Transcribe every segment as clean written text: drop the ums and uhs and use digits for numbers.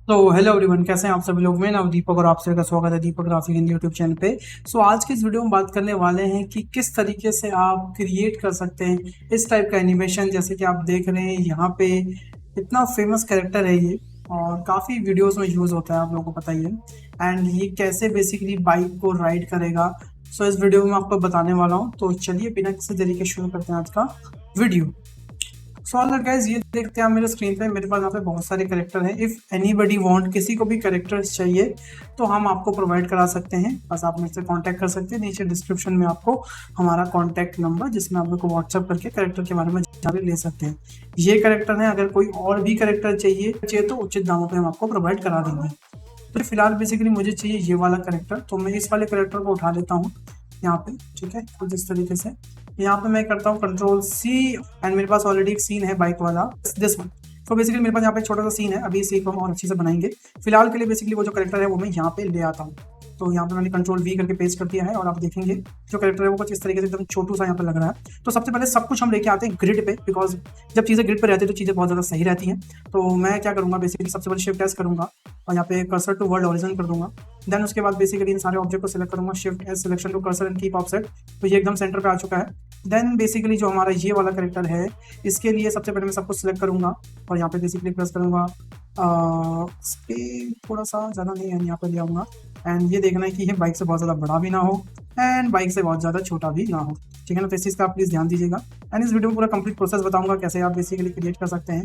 तो hello everyone, कैसे हैं आप सभी लोग। मैं नाम दीपक और आप सभी का स्वागत है दीपक ग्राफिक हिंदी यूट्यूब चैनल पे। आज की इस वीडियो में बात करने वाले हैं कि किस तरीके से आप क्रिएट कर सकते हैं इस टाइप का एनिमेशन। जैसे कि आप देख रहे हैं यहाँ पे इतना फेमस कैरेक्टर है ये और काफ़ी वीडियोस में यूज़ होता है, आप लोगों को पता ही है। एंड ये कैसे बेसिकली बाइक को राइड करेगा, इस वीडियो में मैं आपको बताने वाला हूँ। तो चलिए बिना किसी तरीके शुरू करते हैं आज का वीडियो। ऑलराइट गाइस, ये देखते हैं आप मेरे स्क्रीन पे, मेरे पास यहाँ पे बहुत सारे करेक्टर हैं। इफ़ एनीबडी वांट, किसी को भी करेक्टर्स चाहिए तो हम आपको प्रोवाइड करा सकते हैं। बस आप मुझसे कांटेक्ट कर सकते हैं। नीचे डिस्क्रिप्शन में आपको हमारा कांटेक्ट नंबर, जिसमें आप लोग को व्हाट्सअप करके करेक्टर के बारे में जानकारी ले सकते हैं। ये करेक्टर है, अगर कोई और भी करेक्टर चाहिए तो उचित दामों पर हम आपको प्रोवाइड करा देंगे। तो फिलहाल बेसिकली मुझे चाहिए ये वाला करेक्टर, तो मैं इस वाले करेक्टर को उठा लेता हूँ यहाँ पे। ठीक है, कुछ इस तरीके से यहाँ पे मैं करता हूँ कंट्रोल सी एंड मेरे पास ऑलरेडी एक सीन है बाइक वाला, दिस वन। तो बेसिकली मेरे पास यहाँ पे एक छोटा सा सीन है, अभी इसी को हम और अच्छे से बनाएंगे। फिलहाल के लिए बेसिकली वो जो करेक्टर है वो मैं यहाँ पे ले आता हूँ। तो यहाँ पे मैंने कंट्रोल वी करके पेस्ट कर दिया है और आप देखेंगे जो करेक्टर है वो कुछ इस तरीके से एकदम छोटू सा यहाँ पे लग रहा है। तो सबसे पहले सब कुछ हम लेके आते हैं ग्रिड पे, बिकॉज जब चीज़ें ग्रिड पे रहती है तो चीज़ें बहुत ज़्यादा सही रहती हैं। तो मैं क्या करूँगा, बेसिकली सबसे पहले शिफ्ट एस करूँगा और यहाँ पे कर्सर टू वर्ल्ड ओरिजिन कर दूंगा। देन उसके बाद बेसिकली इन सारे ऑब्जेक्ट को सिलेक्ट करूंगा, shift S selection to cursor and keep offset. तो ये एकदम सेंटर पे आ चुका है। देन बेसिकली जो हमारा ये वाला करेक्टर है, इसके लिए सबसे पहले मैं सब कुछ सिलेक्ट करूंगा और यहाँ पे बेसिकली प्रेस करूंगा स्केल थोड़ा सा ज़्यादा नहीं है, यहाँ पे ले आऊँगा। एंड ये देखना है कि ये बाइक से बहुत ज़्यादा बड़ा भी ना हो एंड बाइक से बहुत ज़्यादा छोटा भी ना हो। ठीक है ना, तो इस चीज़ का आप प्लीज़ ध्यान दीजिएगा। एंड इस वीडियो में पूरा कंप्लीट प्रोसेस बताऊंगा कैसे आप बेसिकली क्रिएट कर सकते हैं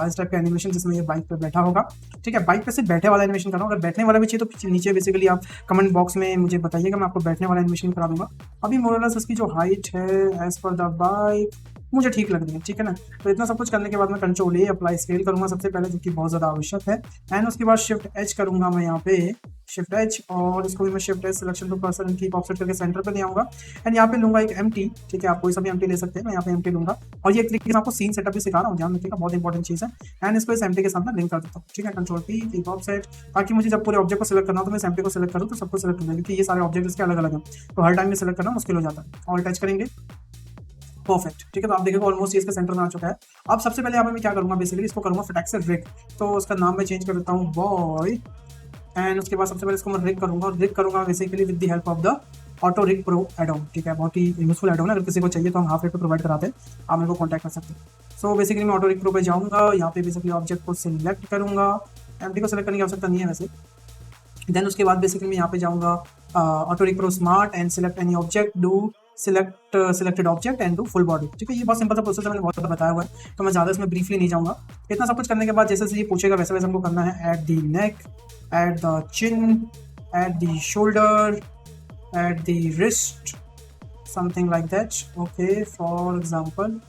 इस टाइप का एनिमेशन जिसमें ये बाइक पे बैठा होगा। ठीक है, बाइक पे सिर्फ बैठे वाला एनिमेशन कर रहा हूँ। अगर बैठने वाला भी चाहिए तो नीचे बेसिकली आप कमेंट बॉक्स में मुझे बताइएगा, मैं आपको बैठने वाला एनिमेशन करा दूंगा। अभी मोरलेस इसकी जो हाइट है एज पर द बाइक मुझे ठीक लग रही है। ठीक है ना, तो इतना सब कुछ करने के बाद मैं कंट्रोल ए अप्लाई स्केल करूंगा सबसे पहले, जो कि बहुत ज़्यादा आवश्यक है। एंड उसके बाद शिफ्ट एच करूंगा मैं यहाँ पे, शिफ्ट एच, और इसको भी मैं shift H selection to cursor and keep offset करके सेंटर पे ले आऊंगा। एंड यहाँ पे लूंगा एक एम्प्टी। ठीक है, आप कोई सा भी एम्प्टी ले सकते हैं, मैं यहाँ पे एम्प्टी लूंगा। और ये एक तरीके से आपको सीन सेटअप भी सिखा रहा हूँ, ध्यान रखिएगा, बहुत इंपॉर्टेंट चीज़ है। एंड इसको इस एम्प्टी के साथ लिंक कर देता हूँ। ठीक है, कंट्रोल पी कीप ऑफसेट, ताकि मुझे जब पूरे ऑब्जेक्ट को सिलेक्ट करना हो तो मैं इस एम्प्टी को सिलेक्ट करूँ तो सबको सिलेक्ट हो जाए, क्योंकि ये सारे ऑब्जेक्ट इसके अलग अलग हैं, तो हर टाइम में सिलेक्ट करना मुश्किल हो जाता है। ऑल टच करेंगे, परफेक्ट। ठीक है, तो आप देखिए ऑलमोस्ट इसके सेंटर में आ चुका है। अब सबसे पहले यहाँ पे मैं क्या करूँगा, बेसिकली इसको करूँगा फटाक से रिग। तो उसका नाम मैं चेंज कर देता हूँ बॉय। एंड उसके बाद सबसे पहले इसको मैं रिग करूँगा, और रिग करूँगा basically with the help of the auto rig pro add on. ठीक है, बहुत ही यूजफुल एड ऑन है, अगर किसी को चाहिए तो हम हाफ रेट पे प्रोवाइड कराते हैं, आप मेरे को कॉन्टैक्ट कर सकते हैं। सो बेसिकली मैं ऑटो रिग प्रो पे जाऊँगा, यहाँ पे बेसिकली ऑब्जेक्ट को सिलेक्ट करूँगा। एम्प्टी को सिलेक्ट करने की आवश्यकता नहीं है वैसे। देन उसके बाद बेसिकली मैं यहाँ पे जाऊँगा auto rig pro smart and select any object, do selected object and do full body. ठीक है, ये बहुत सिंपल सा प्रोसेस है, मैंने बहुत ज़्यादा बताया हुआ है, तो मैं ज़्यादा इसमें ब्रीफली नहीं जाऊँगा। इतना सब कुछ करने के बाद जैसे जैसे ये पूछेगा वैसे वैसे हमको करना है। At the neck, at the chin, at the shoulder, at the wrist, something like that. Okay, for example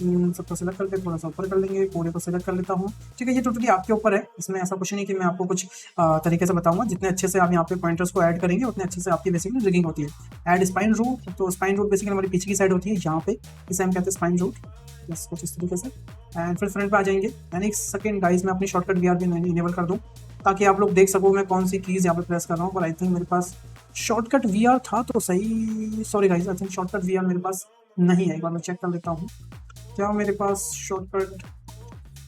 सबको सिलेक्ट करके थोड़ा सा ऊपर कर लेंगे, पूरे को सिलेक्ट कर लेता हूँ। ठीक है, ये टोटली आपके ऊपर है, इसमें ऐसा कुछ नहीं कि मैं आपको कुछ तरीके से बताऊंगा। जितने अच्छे से आप यहाँ पे पॉइंटर्स को ऐड करेंगे उतने अच्छे से आपकी बेसिकली रिगिंग होती है। ऐड स्पाइन रूट, तो स्पाइन रूट बेसिकली हमारी पीछे की साइड होती है, यहाँ पे इसे हम कहते हैं स्पाइन रूट, बस कुछ इस तरीके से। एंड फिर फ्रंट पे आ जाएंगे। एंड एक सेकेंड गाइज, मैं अपनी शॉर्टकट वी आर भी इनेबल कर दूँ ताकि आप लोग देख सको मैं कौन सी कीज़ यहाँ पे प्रेस कर रहा हूँ। पर आई थिंक मेरे पास शॉर्टकट वी आर था तो सही, sorry guys, I think shortcut we are मेरे पास नहीं है, एक बार मैं चेक कर लेता हूँ क्या मेरे पास shortcut.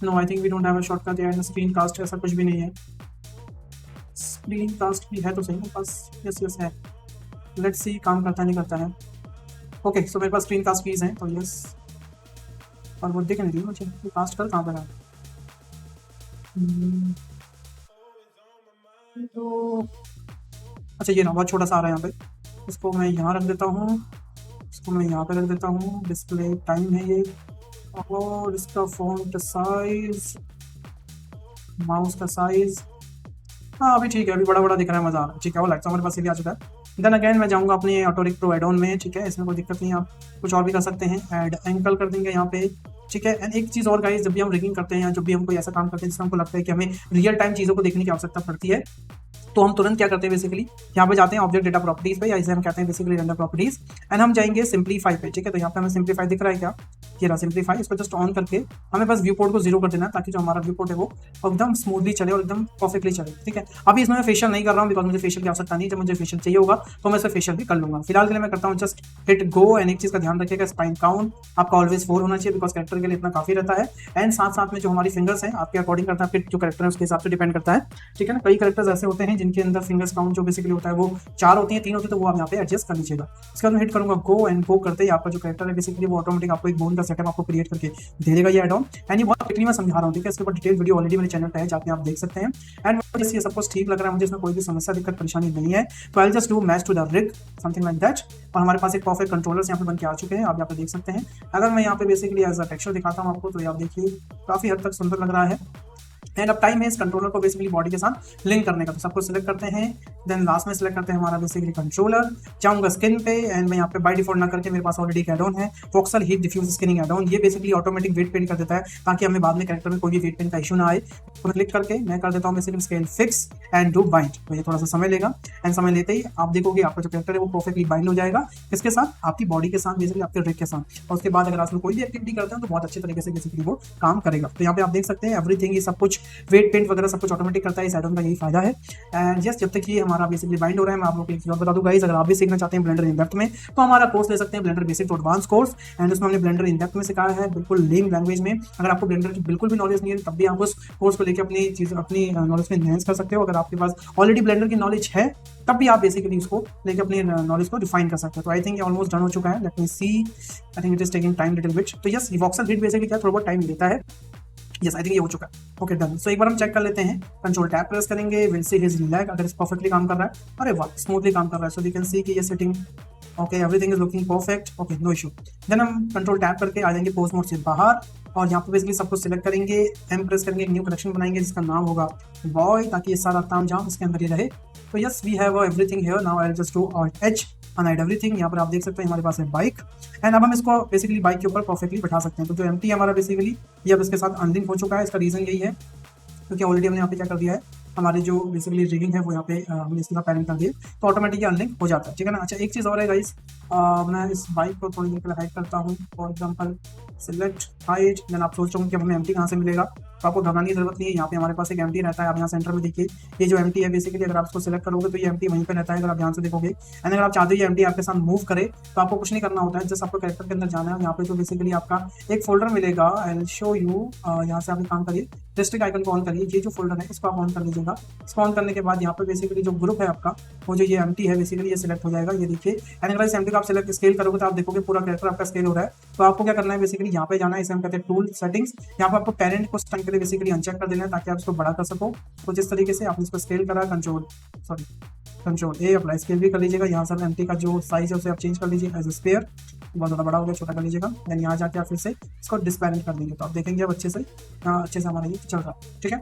No, I think we don't have a shortcut and screen cast, ऐसा कुछ भी नहीं है। स्क्रीन कास्ट भी है तो सही मेरे पास, यस यस है। लेट्स सी काम करता नहीं करता है। ओके, सो मेरे पास स्क्रीन कास्ट कीज हैं तो यस, और वो दिख नहीं रही मुझे, कास्ट कर कहाँ पर है। तो अच्छा, ये ना बहुत छोटा सा आ रहा है यहाँ पे, इसको मैं यहाँ रख देता हूँ, इसको मैं यहाँ पे रख देता हूँ। डिस्प्ले टाइम है ये, और इसका फॉन्ट साइज, माउस का साइज, हाँ अभी ठीक है, अभी बड़ा बड़ा दिख रहा है, मजा आ रहा है। ठीक है, वो लाइट्स हमारे पास ये भी आ चुका है। देन अगेन मैं जाऊँगा अपने auto rig pro add on में। ठीक है, इसमें कोई दिक्कत नहीं है, आप कुछ और भी कर सकते हैं। ऐड एंकल कर देंगे यहाँ पे। ठीक है, एंड एक चीज़ और गाइस, जब भी हम रिगिंग करते हैं या जब भी हम कोई ऐसा काम करते हैं जिसमें हमको लगता है कि हमें रियल टाइम चीज़ों को देखने की आवश्यकता पड़ती है, तो हम तुरंत क्या करते हैं बेसिकली यहाँ पे जाते हैं ऑब्जेक्ट डेटा प्रॉपर्टीज पे, या इसे हम कहते हैं बेसिकली रेंडर प्रॉपर्टीज, एंड हम जाएंगे सिंप्लीफाई पे। ठीक है, तो यहाँ पे हमें सिंप्लीफाई दिख रहा है क्या, ये रहा सिंप्लीफाई। इसको जस्ट ऑन करके हमें बस व्यू पोर्ट को 0 कर देना है, ताकि जो हमारा व्यू पोर्ट है वो एकदम स्मूथली चले और एकदम परफेक्टली चले। ठीक है, अभी इसमें मैं फेशियल नहीं कर रहा हूँ, बिकॉज मुझे फेशियल की आवश्यकता नहीं है। जब मुझे फेशियल चाहिए होगा तो मैं इसे फेशियल भी कर लूंगा। फिलहाल के लिए मैं करता हूँ जस्ट हिट गो। एंड एक चीज का ध्यान रखिएगा, स्पाइन काउंट आपका ऑलवेज 4 होना चाहिए, बिकॉज कैरेक्टर के लिए इतना काफी रहता है। एंड साथ साथ में जो हमारी फिंगर्स हैं आपके अकॉर्डिंग करता है, आपके जो कैरेक्टर है उसके हिसाब से डिपेंड करता है। ठीक है ना, कई कैरेक्टर्स ऐसे होते हैं जिनके अंदर फिंगर्स काउंट जो बेसिकली होता है वो 4 होती है, 3 होती है, तो वो आप यहाँ पे एडजस्ट कर लीजिएगा। इसके बाद मैं हिट करूंगा गो, एंड गो करते ही आपका जो कैरेक्टर है बेसिकली वो ऑटोमेटिक आपको एक बोन का सेटअप आपको क्रिएट करके दे देगा ये एड ऑन। एंड ये बहुत क्विकली मैं समझा रहा हूँ। ठीक है, इसके ऊपर डिटेल वीडियो ऑलरेडी मेरे चैनल पे है, जाके आप देख सकते हैं। एंड ये सब कुछ ठीक लग रहा है मुझे, इसमें कोई भी समस्या दिक्कत परेशानी नहीं है। तो I just do match to the rig something like that. और हमारे पास एक परफेक्ट कंट्रोलर्स यहाँ पे बन के आ चुके हैं, आप यहाँ पे देख सकते हैं। अगर मैं यहाँ पे बेसिकली एज अ टेक्सचर दिखाता हूँ आपको, तो आप देखिए काफी हद तक सुंदर लग रहा है। एंड अब टाइम है इस कंट्रोलर को बेसिकली बॉडी के साथ लिंक करने का, तो सबको सिलेक्ट करते हैं। देन लास्ट में सिलेक्ट करते हैं हमारा बेसिकली कंट्रोलर, जाऊंगा स्किन पे, एंड मैं यहाँ पे बाय डिफॉल्ट ना करके मेरे पास ऑलरेडी एक एड ऑन है voxel heat diffuse skinning add on. ये बेसिकली ऑटोमेटिक वेट पेंट कर देता है, ताकि हमें बाद में कैरेक्टर में कोई भी वेट पेंट का इशू ना आए। तो क्लिक करके मैं कर देता हूँ basically scale fix and do bind. तो ये थोड़ा सा समय लेगा, एंड समय लेते ही आप देखोगे आपका जो कैरेक्टर है वो परफेक्टली बाइंड हो जाएगा। किसके साथ, आपकी बॉडी के साथ, बेसिकली आपके रिग के साथ। और उसके बाद अगर आप कोई भी एक्टिविटी करते हैं तो बहुत अच्छे तरीके से बेसिकली वो काम करेगा। तो यहाँ पे आप देख सकते हैं एवरीथिंग, ये सब कुछ वेट पेंट वगैरह सब कुछ ऑटोमेटिक करता है। इस एडॉन का यही फायदा है। एंड यस, जब तक ये हमारा बेसिकली बाइंड हो रहा है मैं आप लोगों को एक चीज और बता दूं गाइस, अगर आप भी सीखना चाहते हैं ब्लेंडर इन डेप्थ में, तो हमारा कोर्स ले सकते हैं Blender basic to advance course. And उसमें हमने ब्लेंडर इन डेप्थ में सिखाया है बिल्कुल लेम लैंग्वेज में। अगर आपको ब्लेंडर की बिल्कुल भी नॉलेज नहीं है तब भी आप उस कोर्स को लेकर अपनी नॉलेज में एनहेंस कर सकते हो। अगर आपके पास ऑलरेडी ब्लेंडर की नॉलेज है तब भी आप बेसिकली उसको लेकर अपनी नॉलेज को डिफाइन कर सकते हो। तो आई थिंक ये ऑलमोस्ट डन हो चुका है। Let me see, I think it is taking time little bit. तो यस, ये वॉक्सल हिट बेसिकली क्या थोड़ा बहुत टाइम लेता है। यस, आई थिंक ये हो चुका है। Okay done. सो एक बार हम चेक कर लेते हैं, कंट्रोल टैब प्रेस करेंगे, विल सी हिज लैग, अगर इस परफेक्टली काम कर रहा है, अरे वाह स्मूथली काम कर रहा है। सो वी कैन सी कि ये setting okay, everything is looking perfect. Okay, no issue. Then हम कंट्रोल टैब करके आ जाएंगे पोज मोड से बाहर, और यहाँ पे बेसिकली सब कुछ सिलेक्ट करेंगे, एम प्रेस करेंगे, एक न्यू कलेक्शन बनाएंगे जिसका नाम होगा बॉय, ताकि ये सारा तामझाम इसके अंदर ही रहे। तो yes, we have everything here. Now I will just do alt H and hide everything. यहाँ पर आप देख सकते हैं हमारे पास है बाइक, एंड अब हम इसको बेसिकली बाइक के ऊपर परफेक्टली बैठा सकते हैं। तो जो एमटी है हमारा बेसिकली ये अब इसके साथ अनलिंक हो चुका है। इसका रीजन यही है क्योंकि ऑलरेडी हमने यहाँ पे क्या कर दिया है, हमारी जो बेसिकली रिगिंग है वो यहाँ पे हमने इसके साथ पैरेंट कर दिए, तो ऑटोमेटिकली अनलिंक हो जाता है। ठीक है ना। अच्छा, एक चीज़ और है गाइस, मैं इस बाइक को थोड़ी देर के लिए हाइड करता हूँ। For example select hide, then आप सोच रहे हो कि हमें एमटी कहाँ से मिलेगा, तो आपको घबराने की जरूरत नहीं है। यहाँ पे हमारे पास एक एमटी रहता है। आप यहाँ सेंटर में देखिए, ये जो एमटी है बेसिकली अगर आप इसको सिलेक्ट करोगे तो ये एमटी वहीं पे रहता है, अगर आप ध्यान से देखोगे। एंड अगर आप चाहते हो ये एमटी आपके साथ मूव करे तो आपको कुछ नहीं करना होता है, जस्ट आपको कैरेक्टर के अंदर जाना है। यहाँ पे जो बेसिकली आपका एक फोल्डर मिलेगा, आई विल शो यू। यहाँ से आप एक काम करिए, डिस्ट्रिक्ट आइकन को ऑन करिए, ये जो फोल्डर है इसको आप ऑन कर लीजिएगा। इसको ऑन करने के बाद यहाँ पे बेसिकली जो ग्रुप है आपका, वो जो ये एमटी है बेसिकली ये सिलेक्ट हो जाएगा, ये देखिए। एंड अगर इस एमटी को आप सिलेक्ट स्केल करोगे तो आप देखोगे पूरा कैरेक्टर आपका स्केल हो रहा है। तो आपको क्या करना है बेसिकली, यहाँ पे जाना है, इसे हम कहते हैं टूल सेटिंग्स। यहाँ पे आपको पेरेंट को टाइम के लिए बेसिकली अनचेक कर देना है, ताकि आप इसको बड़ा कर सको। तो जिस तरीके से आपने इसको स्केल करा, कंट्रोल ए अप्लाई स्केल भी कर लीजिएगा। यहाँ से एमटी का जो साइज है उसे आप चेंज कर लीजिए एज ए स्पेयर, बहुत ज़्यादा बड़ा हो गया, छोटा कर लीजिएगा। देन यहाँ जाके आप फिर से इसको डिस्पेरेंट कर देंगे, तो आप देखेंगे अब अच्छे से हमारा ये चल रहा है। ठीक है,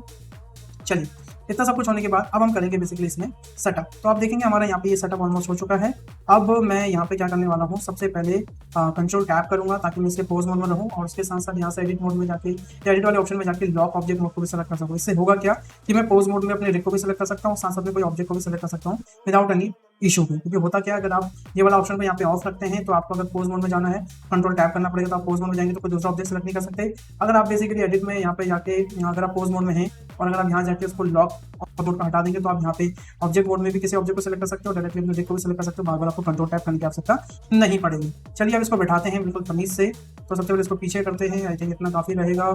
चलिए इतना सब कुछ होने के बाद अब हम करेंगे बेसिकली इसमें सेटअप। तो आप देखेंगे हमारा यहाँ पे ये सेटअप ऑलमोस्ट हो चुका है। अब मैं यहाँ पे क्या करने वाला हूँ, सबसे पहले कंट्रोल टैब करूंगा ताकि मैं इसके पोज मोड में रहूँ, और उसके साथ साथ यहाँ से एडिट मोड में जाके, एडिट वाले ऑप्शन में जाके लॉक ऑब्जेक्ट मोड को भी सेलेक्ट कर सकूँ। इससे होगा क्या कि मैं पोज मोड में अपने रिग को भी सेलेक्ट कर सकता हूँ, साथ साथ में कोई ऑब्जेक्ट को भी सेलेक्ट कर सकता हूँ विदाउट एनी इशू है। क्योंकि होता क्या है, अगर आप ये वाला ऑप्शन को यहाँ पे ऑफ रखते हैं तो आपको अगर पोज मोड में जाना है कंट्रोल टैब करना पड़ेगा, तो आप पोज मोड में जाएंगे तो कोई दूसरा ऑब्जेक्ट सेलेक्ट नहीं कर सकते। अगर आप बेसिकली एडिट में यहाँ पे जाके, अगर आप पोज मोड में हैं और अगर आप यहाँ जाके उसको लॉक ऑब्जेक्ट को हटा देंगे तो आप यहाँ पे ऑब्जेक्ट मोड में भी किसी ऑब्जेक्ट को सेलेक्ट कर सकते हो, डायरेक्टली अपने रिग को भी सेलेक्ट कर सकते हो, बार बार आपको कंट्रोल टैब करने की आवश्यकता नहीं पड़ेगी। चलिए अब इसको बैठाते हैं बिल्कुल तमीज से। तो सबसे पहले इसको पीछे करते हैं, आई थिंक इतना काफी रहेगा।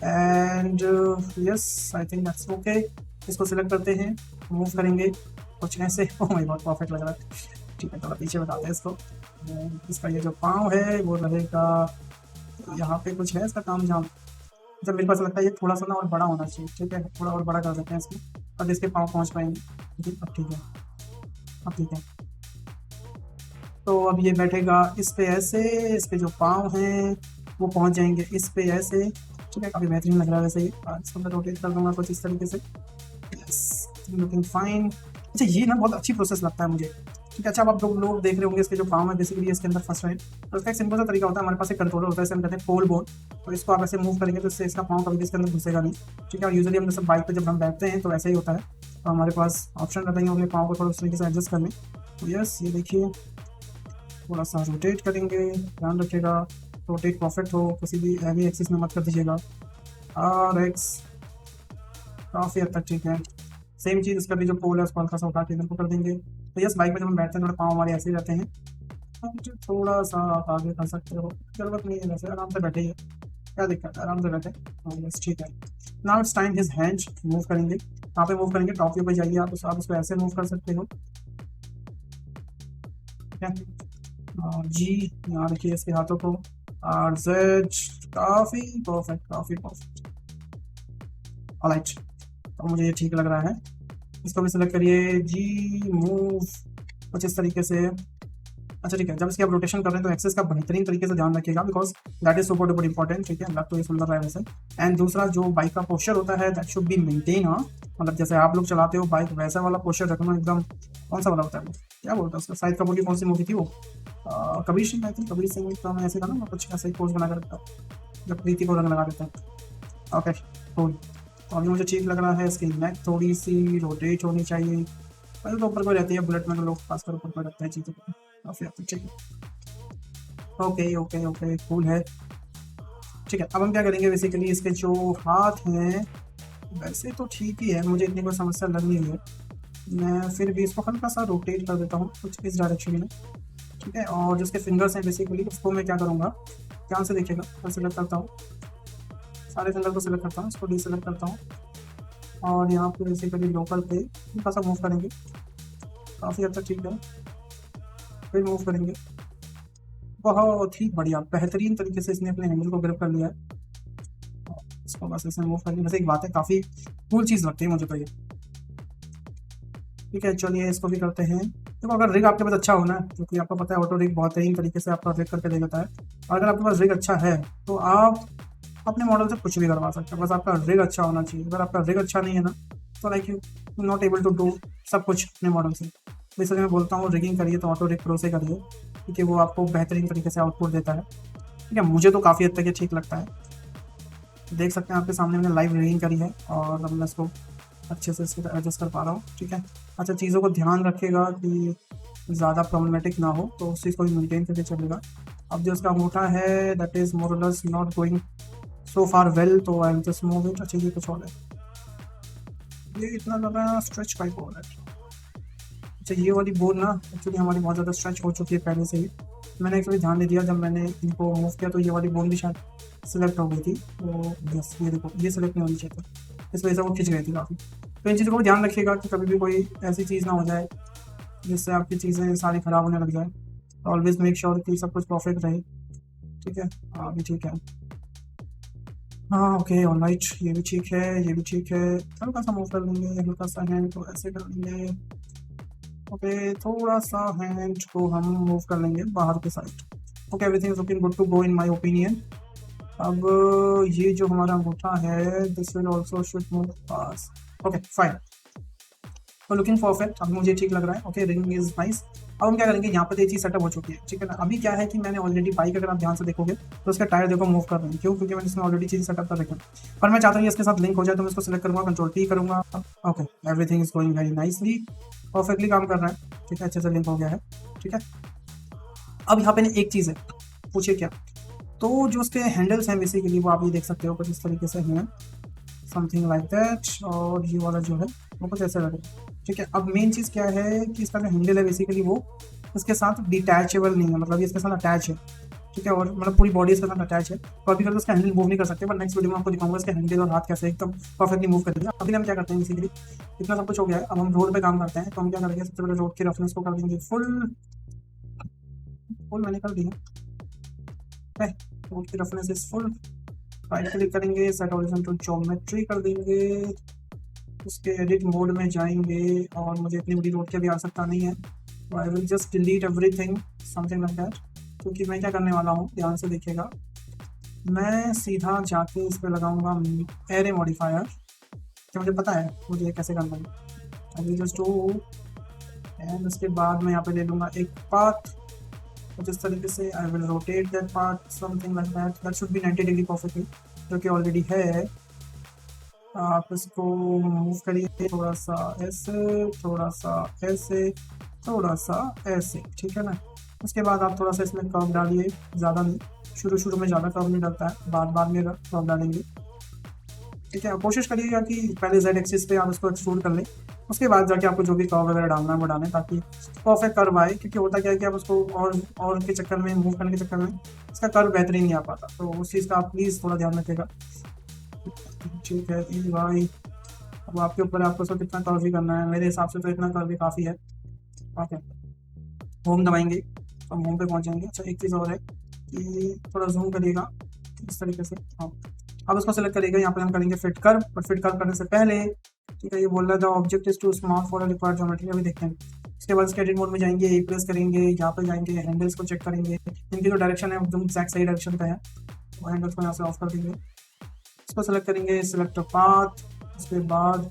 And yes, I think that's okay. इसको सिलेक्ट करते हैं, मूव करेंगे कुछ ऐसे। ओह माय गॉड, परफेक्ट लग रहा है। ठीक है, थोड़ा पीछे बताते हैं इसको। इसका ये जो पाँव है वो रहेगा यहाँ पे, कुछ है इसका काम झाम। जब मेरे पास लगता है ये थोड़ा सा ना और बड़ा होना चाहिए। ठीक है, थोड़ा और बड़ा कर देते हैं इसको, अब इसके पाँव पहुँच पाएंगे। अब ठीक है, अब ठीक है। तो अब ये बैठेगा इस पे ऐसे, इसके जो पाँव हैं वो पहुँच जाएंगे इस पे ऐसे। ठीक है, काफ़ी बेहतरीन लग रहा है वैसे ये। इसको मैं रोटेट कर दूंगा कुछ इस तरीके से। Looking fine. अच्छा, ये ना बहुत अच्छी प्रोसेस लगता है मुझे। ठीक है, अच्छा अब आप लोग देख रहे होंगे इसके जो पाँव है बेसिकली इसके अंदर फंस रहे हैं। तो इसका एक सिंपल सा तरीका होता है, हमारे पास एक कंट्रोलर होता है, इसे हम कहते हैं पोल बोन। तो इसको आप ऐसे मूव करेंगे तो इससे इसका पाँव कभी इसके अंदर घुसेगा नहीं। ठीक है, और यूजुअली हम जैसे बाइक पे जब हम बैठते हैं तो ऐसा ही होता है। तो हमारे पास ऑप्शन रहेंगे अपने पाँव को थोड़ा उस तरीके से एडजस्ट करने। तो यस, ये देखिए थोड़ा सा रोटेट करेंगे, ध्यान रखिएगा रोटेट परफेक्ट हो, किसी भी हैवी एक्सिस में मत कर दीजिएगा। और एक्स काफ़ी हद तक ठीक है। सेम चीज़ इसका भी जो पोल है उसको हल्का सा उठा के इधर को कर देंगे। तो यस, बाइक में जब हम बैठते हैं थोड़ा पाँव हमारे ऐसे ही रहते हैं, हम जो थोड़ा सा आप आगे कर सकते हो, जरूरत नहीं है, वैसे आराम से बैठे, क्या दिक्कत है, आराम से बैठे। हाँ बस ठीक है। Now it's time his hand move करेंगे। कहाँ पे मूव करेंगे, टॉप व्यू पे जाइए आप उसको ऐसे मूव कर सकते हो, ठीक है। और जी यहाँ रखिए इसके हाथों को, और जेड, काफ़ी परफेक्ट, काफ़ी परफेक्ट। ऑलराइट, तो मुझे ये ठीक लग रहा है। इसको भी सिलेक्ट करिए, जी मूव कुछ इस तरीके से। अच्छा ठीक है, जब इसकी आप रोटेशन कर रहे हैं तो एक्सेस का बेहतरीन तरीके से ध्यान रखिएगा, because that is super duper important, ठीक है। लग तो ये सुंदर रहा है वैसे। एंड दूसरा जो बाइक का पोस्चर होता है दैट शुड बी मेंटेन, हाँ मतलब जैसे आप लोग चलाते हो बाइक वैसा वाला पोस्चर रखना एकदम। कौन सा वाला होता है वो, क्या बोलता है उसका, शाहिद कपूर की कौन सी मूवी थी वो, कबीर सिंह, आई थिंक कबीर सिंह का मैं ऐसे था ना, कुछ ऐसा ही पोज बना कर रखता जब प्रीति को रंग लगा देता है। ओके कूल, तो अभी मुझे ठीक लग रहा है। इसकी नेक थोड़ी सी रोटेट होनी चाहिए, पहले तो ऊपर कोई रहती है, बुलेट में तो लोग खासकर ऊपर कोई रखते हैं चीज़ों को, काफ़ी हद तक ठीक है। ओके ओके ओके कूल है, ठीक है। अब हम क्या करेंगे, बेसिकली इसके जो हाथ हैं वैसे तो ठीक ही है, मुझे इतनी कोई समस्या लग नहीं है। मैं फिर भी इसको हल्का सा रोटेट कर देता हूँ कुछ इस डायरेक्शन में, ठीक है। और जो इसके फिंगर्स हैं बेसिकली उसको मैं क्या करूँगा, ध्यान से देखिएगा, मैं सिलेक्ट करता हूँ, सारे फिंगर को सिलेक्ट करता हूँ, इसको डीसेलेक्ट करता हूँ, और यहाँ पे बेसिकली लोकल पे हल्का सा मूव करेंगे, काफ़ी हद तक ठीक है। फिर मूव करेंगे, बहुत ही बढ़िया बेहतरीन तरीके से इसने अपने हैंडल को ग्रिप कर लिया है। इसको बस ऐसे मूव करके, वैसे एक बात है काफ़ी कूल चीज़ लगती है मुझे तो ये, ठीक है। चलिए इसको भी करते हैं। देखो अगर रिग आपके पास अच्छा होना है, क्योंकि आपको पता है ऑटो रिग बहुत ही तरीके से आपका रिग करके दे देता है, और अगर आपके पास रिग अच्छा है तो आप अपने मॉडल से कुछ भी करवा सकते हैं, बस आपका रिग अच्छा होना चाहिए। अगर आपका रिग अच्छा नहीं है ना तो like you not able to do सब कुछ अपने मॉडल से। तो इसलिए मैं बोलता हूँ रिगिंग करिए तो ऑटो रिग प्रो से करिए, क्योंकि वो आपको बेहतरीन तरीके से आउटपुट देता है, ठीक है। मुझे तो काफ़ी हद तक ये ठीक लगता है, देख सकते हैं आपके सामने मैंने लाइव रिगिंग करी है और अब मैं इसको अच्छे से इसको एडजस्ट कर पा रहा हूँ, ठीक है। अच्छा चीज़ों को ध्यान रखिएगा कि ज़्यादा प्रॉब्लमेटिक ना हो, तो उस चीज़ को भी मेनटेन करके चलेगा। अब जो इसका अंगूठा है दैट इज़ मोर और less not going so far well, तो I will just move it. अच्छा ये कुछ और है, ये इतना ज़्यादा स्ट्रेच पाइप हो रहा है। अच्छा ये वाली बोन ना एक्चुअली हमारी बहुत ज़्यादा स्ट्रेच हो चुकी है पहले से ही, मैंने एक्चुअली ध्यान नहीं दिया, जब मैंने इनको मूव किया तो ये वाली बोन भी शायद सिलेक्ट हो गई थी। तो यस ये देखो ये सिलेक्ट नहीं होनी चाहिए था, इस वजह से वो खिंच गई थी काफ़ी। तो इन चीज़ों को ध्यान रखिएगा कि कभी भी कोई ऐसी चीज़ ना हो जाए जिससे आपकी चीज़ें सारी ख़राब होने लग जाए। तो ऑलवेज मेक श्योर कि सब कुछ परफेक्ट रहे, ठीक है। हाँ भी ठीक है, हाँ ओके ऑलराइट, ये भी ठीक है, ये भी ठीक है। हल्का सा मूव कर लेंगे, हल्का सा हैंड को ऐसे कर लेंगे, ओके थोड़ा सा हैंड को हम मूव कर लेंगे बाहर के side. Okay everything is looking good to go in my opinion. अब ये जो हमारा अंगूठा है this will also should move पास, ओके फाइन, तो लुकिंग परफेक्ट, अब मुझे ठीक लग रहा है। Okay ring is nice. अब हम क्या करेंगे, यहाँ पर ये चीज़ सेटअप हो चुकी है, ठीक है ना। अभी क्या है कि मैंने ऑलरेडी बाइक अगर आप ध्यान से देखोगे तो उसका टायर देखो मूव कर रहे हैं, क्यों, क्योंकि मैंने इसमें ऑलरेडी चीज़ सेटअप कर रखी है। पर मैं चाहता हूँ इसके साथ लिंक हो जाए, तो मैं इसको सिलेक्ट करूँगा, कंट्रोल टी करूँगा। Okay everything is going very nicely, perfectly काम कर रहा है, ठीक है, अच्छे से लिंक हो गया है, ठीक है। अब यहाँ पे एक चीज़ है, पूछिए क्या, तो जो उसके हैंडल्स हैं बेसिकली वो आप ये देख सकते हो कुछ इस तरीके से हैं, समथिंग लाइक दैट। और ये वाला जो है वो कुछ ऐसा लगे, ठीक है। अब मेन चीज़ क्या है कि इसका जो हैंडल है बेसिकली वो इसके साथ डिटैचेबल नहीं है, मतलब ये इसके साथ अटैच है, ठीक है, और मतलब पूरी बॉडी इसके साथ अटैच है। तो अभी करके उसका हैंडल मूव नहीं कर सकते, पर नेक्स्ट वीडियो में आपको दिखाऊंगा इसके हैंडल और हाथ कैसे एकदम परफेक्टली मूव करेंगे। अभी हम क्या करते हैं बेसिकली, इतना सब कुछ हो गया है, अब हम रोड पे काम करते हैं। तो हम क्या करेंगे, सबसे पहले रोड की रफनेस को कर देंगे फुल, फुल मैंने कर दिया, रोड की roughness is full. Right click करेंगे, सेट हॉरिजॉन्टल ज्योमेट्री कर देंगे, उसके एडिट मोड में जाएंगे, और मुझे इतनी बड़ी रोड की भी आवश्यकता नहीं है, तो I will just delete everything something like that. क्योंकि मैं क्या करने वाला हूँ ध्यान से देखिएगा, मैं सीधा जाके इस पर लगाऊंगा एरे मॉडिफायर, कि मुझे पता है मुझे ये कैसे करना है। आई विल जस्ट डू, एंड उसके बाद मैं यहाँ पे ले लूँगा एक पाथ कुछ इस तरीके से, I will rotate that path something like that, that should be 90 degree perfectly, जो कि ऑलरेडी है। आप इसको मूव करिए थोड़ा सा ऐसे, थोड़ा सा ऐसे, थोड़ा सा ऐसे, ठीक है ना। उसके बाद आप थोड़ा सा इसमें कर्व डालिए, ज़्यादा नहीं, शुरू शुरू में ज़्यादा कर्व नहीं डलता है, बाद बाद में कर्व डालेंगे, ठीक है। कोशिश करिएगा कि पहले जेड एक्सिस पे आप इसको एक्सट्रूड कर लें, उसके बाद जाके आपको जो भी कर्व वगैरह डालना है वो डालें, ताकि परफेक्ट कर्व आए। क्योंकि होता क्या है कि आप उसको और के चक्कर में, मूव करने के चक्कर में इसका कर्व बेहतरीन नहीं आ पाता, तो उस चीज़ का आप प्लीज़ थोड़ा ध्यान रखिएगा, ठीक है। ई भाई अब आपके ऊपर है, आपको इसको कितना कर्व भी करना है, मेरे हिसाब से तो इतना कर्व भी काफ़ी है। ओके, होम दबाएंगे तो हम होम पे पहुंच जाएंगे। अच्छा, एक चीज़ और है कि थोड़ा जूम करिएगा इस तरीके से। हाँ, अब उसको सेलेक्ट करिएगा, यहाँ पे हम करेंगे फिट कर्व, और फिट कर्व करने से पहले, ठीक है, ये बोल रहा था object is too small for required geometry, अभी देखते हैं। उसके बाद स्केटिंग मोड में जाएंगे, ए प्रेस करेंगे, यहाँ पे जाएंगे, हैंडल्स को चेक करेंगे, इनकी जो डायरेक्शन है एकदम एक्जैक्ट सही डायरेक्शन पे है, वो हैंडल्स को यहाँ से ऑफ कर देंगे। इसको सेलेक्ट करेंगे, सिलेक्ट पाथ, उसके बाद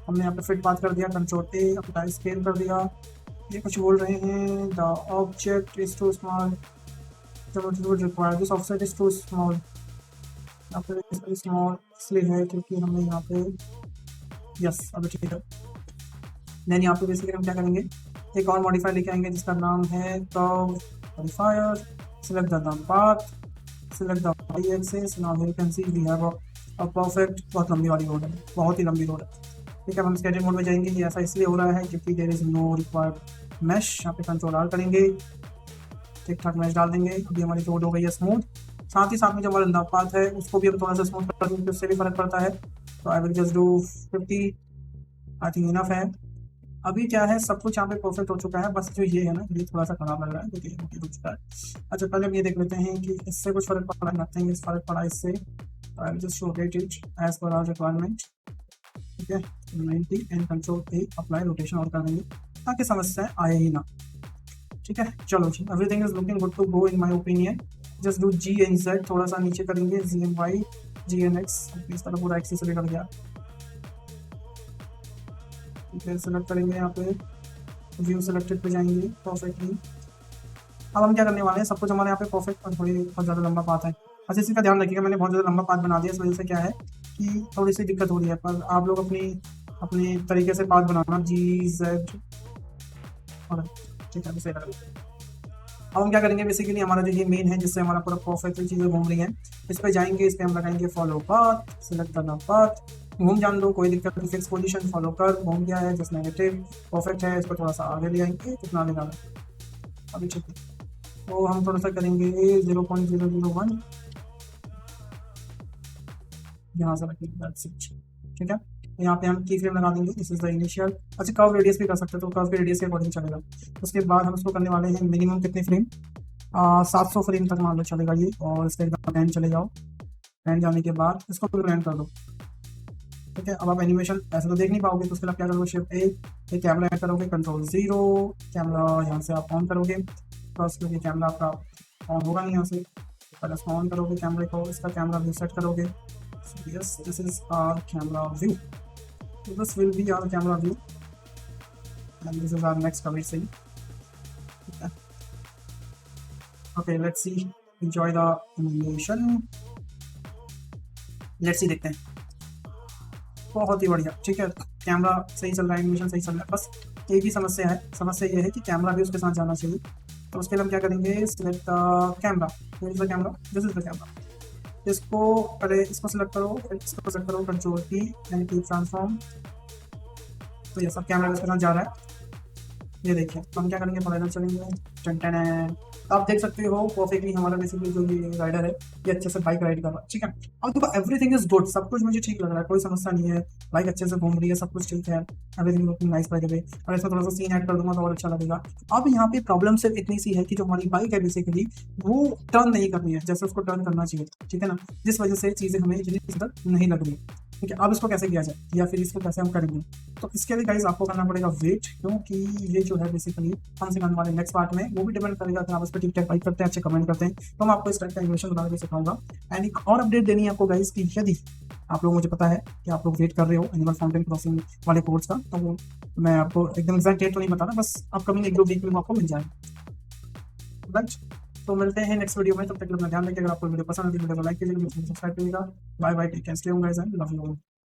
हमने यहाँ पे फिट पाथ कर दिया, कंट्रोल ए, अपना स्केल कर दिया। ये कुछ बोल रहे हैं, the object is too small, require this offset is too small. यहाँ पे स्मॉल इसलिए है क्योंकि हमें यहाँ पे, यस अभी ठीक है। देन यहाँ पे बेसिकली हम क्या करेंगे, एक और मॉडिफायर लेके आएंगे जिसका नाम है curve modifier, select the path, select the Y axis, now you can see we have a perfect, बहुत लंबी वाली रोड है, बहुत ही लंबी रोड है, ठीक है। हम स्केटिंग मोड में जाएंगे, ये ऐसा इसलिए हो रहा है क्योंकि there is no required mesh, यहाँ पे कंट्रोल आर करेंगे, ठीक ठाक मैश डाल देंगे। अभी हमारी रोड हो गई है स्मूथ, साथ ही साथ में जो हमारा लंबा पाथ है उसको भी हम थोड़ा सा स्मूथ कर देंगे, उससे भी फर्क पड़ता है। तो I will just do 50, I think enough है। अभी क्या है, सब कुछ यहाँ पे परफेक्ट हो चुका है, बस जो ये है ना, ये थोड़ा सा खराब लग रहा है क्योंकि ये हो चुका है। अच्छा, पहले हम ये देख लेते हैं कि इससे कुछ फर्क पड़ा, नथिंग इज फर्क पड़ा इससे। I will just rotate it as per our requirement, ठीक है। 90 and control A, apply rotation और कर देंगे ताकि समस्या आए ही ना, ठीक है। चलो जी, everything is looking good to go in my opinion. Just do G and Z, थोड़ा सा नीचे करेंगे, G and Y, G and X, इस तरह पूरा एक्सिस से निकल गया, ठीक है। सेलेक्ट करेंगे, यहाँ पे व्यू सेलेक्टेड पे जाएंगे परफेक्टली। अब हम क्या करने वाले हैं, सब कुछ हमारे यहाँ पे परफेक्ट, और थोड़ी बहुत ज़्यादा लंबा पाथ है। अच्छा, इसी का ध्यान रखिएगा, मैंने बहुत ज़्यादा लंबा पाथ बना दिया, इस वजह से क्या है कि थोड़ी सी दिक्कत हो रही है, पर आप लोग अपनी अपनी तरीके से पाथ बनाना, जी जेड, और ठीक है, सही लग। अब हम क्या करेंगे, बेसिकली हमारा जो ये मेन है जिससे हमारा पूरा परफेक्ट चीज़ें घूम रही हैं, इस पे जाएंगे, इस पे हम लगाएंगे फॉलो पाथ, सिलेक्ट करना पाथ, घूम जान दो, कोई दिक्कत नहीं, फिक्स पोजीशन फॉलो कर, घूम गया है, जस्ट नेगेटिव परफेक्ट है, इसको थोड़ा सा आगे ले आएंगे, कितना आगे जाना है अभी, ठीक है। तो हम थोड़ा सा करेंगे 0.001, यहाँ से रखेंगे, ठीक है। यहाँ पे हम की फ्रेम लगा देंगे, दिस इज द इनिशियल। अच्छा, कर्व रेडियस भी कर सकते हैं, तो कर्व के रेडियस के अकॉर्डिंग चलेगा। उसके बाद हम इसको करने वाले हैं मिनिमम कितने फ्रेम, 700 फ्रेम तक मान लो चलेगा ये, और इसके एकदम एंड चले जाओ, एंड जाने के बाद इसको फिर एंड कर दो, ठीक है। अब आप एनिमेशन ऐसे तो देख नहीं पाओगे, तो उसके लिए क्या करोगे, शिफ्ट ए, ये कैमरा ऐड करोगे, कंट्रोल 0, कैमरा यहाँ से आप ऑन करोगे, फर्स्ट क्योंकि कैमरा आपका ऑन होगा नहीं, यहाँ से पहले इसको ऑन करोगे कैमरे को, इसका कैमरा व्यू सेट करोगे, yes this is our camera view, this will be our camera view and this is our next commit scene. Okay, let's see, enjoy the animation, let's see, देखते हैं, बहुत ही बढ़िया, ठीक है। कैमरा सही चल रहा है, एनिमेशन सही चल रहा है, बस एक ही समस्या है, समस्या ये है कि कैमरा भी उसके साथ जाना चाहिए। तो उसके लिए हम क्या करेंगे, select camera, this is the camera, इसको पहले इसको सिलेक्ट करो, फिर इसको सिलेक्ट करो, कंट्रोल की एंड की ट्रांसफॉर्म, तो ये सब कैमरा इसके साथ जा रहा है। ये देखिए, तो हम क्या करेंगे, थोड़ा इधर चलेंगे, टन, आप देख सकते हो परफेक्टली हमारा बेसिकली जो ये राइडर है ये अच्छे से बाइक राइड कर रहा है, ठीक है। अब देखो, एवरीथिंग इज गुड, सब कुछ मुझे ठीक लग रहा है, कोई समस्या नहीं है, बाइक अच्छे से घूम रही है, सब कुछ ठीक है, everything looking nice by the way. और इसमें थोड़ा सा सीन ऐड कर दूंगा तो और अच्छा लगेगा। अब यहाँ पे प्रॉब्लम सिर्फ इतनी सी है कि जो हमारी बाइक है बेसिकली वो टर्न नहीं कर रही है जैसे उसको टर्न करना चाहिए, ठीक है ना, जिस वजह से चीज़ें हमें इतनी सुंदर नहीं लग रही, ठीक है। अब इसको कैसे किया जाए या फिर इसको कैसे हम करेंगे, तो इसके लिए गाइस आपको करना पड़ेगा वेट, क्योंकि ये जो है बेसिकली हम सिखाने वाले नेक्स्ट पार्ट में, वो भी डिपेंड करेगा कि आप इस पर ठीक ठाक लाइक करते हैं, अच्छे कमेंट करते हैं, तो मैं आपको इस टाइप का एनिमेशन बनाने के सिखाऊंगा। एंड एक और अपडेट देनी है आपको गाइस कि यदि आप लोग, मुझे पता है कि आप लोग वेट कर रहे हो एनिमल फाउंटेन क्रॉसिंग वाले कोर्स का, तो वो मैं आपको एकदम एग्जैक्ट डेट तो नहीं बता रहा, बस अपकमिंग 1-2 वीक में आपको मिल जाएगा, राइट। तो मिलते हैं नेक्स्ट वीडियो में, तब तक अपना ध्यान रखिए। अगर आपको वीडियो पसंद आती है वीडियो को लाइक कीजिएगा, सब्सक्राइब कीजिएगा। Bye bye, take care, stay home guys and love you all.